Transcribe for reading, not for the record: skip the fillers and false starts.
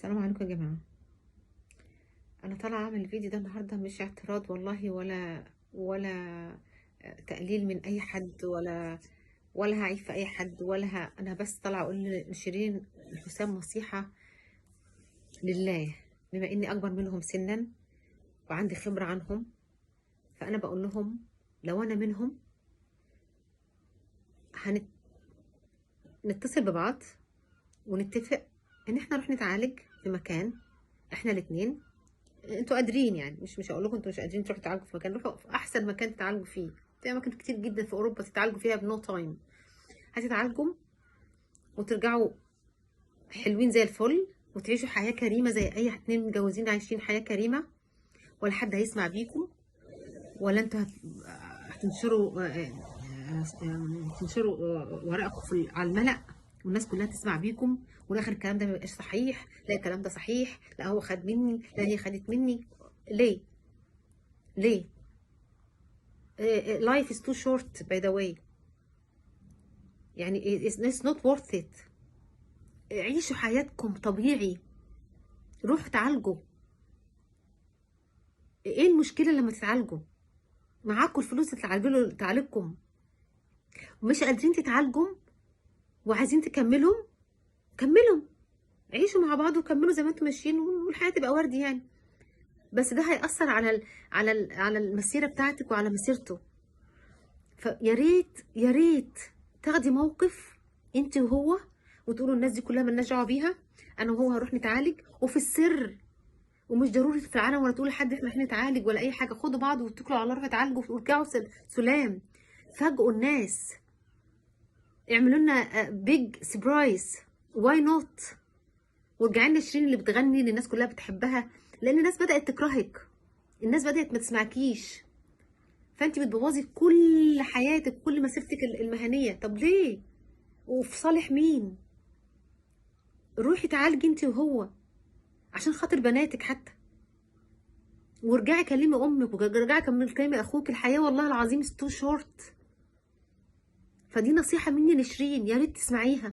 السلام عليكم يا جماعة. أنا طالعة أعمل الفيديو ده النهاردة مش اعتراض والله، ولا تقليل من أي حد، ولا هعيب في أي حد، أنا بس طالعة أقول لشيرين حسام نصيحة لله، بما إني أكبر منهم سنا وعندي خبرة عنهم. فأنا بقول لهم لو أنا منهم نتصل ببعض ونتفق إن إحنا نروح نتعالج في مكان إحنا الاتنين. انتوا قادرين، يعني مش هقول لكم انتوا مش قادرين تروحوا تتعالجوا في مكان، روحوا في احسن مكان تتعالجوا فيه. في اماكن كتير جدا في اوروبا تتعالجوا فيها بنو تايم. هتتعالجوا وترجعوا حلوين زي الفل، وتعيشوا حياه كريمه زي اي اتنين متجوزين عايشين حياه كريمه. ولا حد هيسمع بيكم، ولا انتوا هتنشروا تنشروا ورقكم على الملأ، والناس كلها تسمع بيكم، والاخر الكلام ده ما يبقاش صحيح. لا الكلام ده صحيح، لا هو خد مني، لا هي خدت مني. ليه؟ ليه؟ life is too short by the way. يعني it's not worth it. عيشوا حياتكم طبيعي، روحوا تعالجوا. ايه المشكلة لما تتعالجوا؟ معاكم الفلوس تعالجكم. مش قادرين تتعالجوا وعايزين تكملوا، كملوا، عيشوا مع بعض وكملوا زي ما انتم ماشيين، والحياة تبقى وردي يعني. بس ده هيأثر على المسيرة بتاعتك وعلى مسيرته. فيا ريت يا ريت تاخدي موقف انت وهو، وتقولوا الناس دي كلها مالناش دعوه بيها، انا وهو هنروح نتعالج وفي السر. ومش ضروري في العالم ولا تقولوا لحد احنا رايحين نتعالج ولا اي حاجه. خدوا بعض واتكلوا على الله، روحوا اتعالجوا وارجعوا سلام. فاجئوا الناس، اعملوا لنا بيج سبرايز، واي نوت. وارجعي لنا شيرين اللي بتغني اللي الناس كلها بتحبها، لان الناس بدات تكرهك، الناس بدات ما تسمعكيش. فانت بتبوظي كل حياتك، كل مسيرتك المهنيه. طب ليه؟ وفي صالح مين؟ روحي تعالجي انت وهو عشان خاطر بناتك حتى، وارجعي كلمي امك، وارجعي كلمي اخوك. الحياه والله العظيم تو شورت. فدي نصيحه مني لشيرين، يا ريت تسمعيها.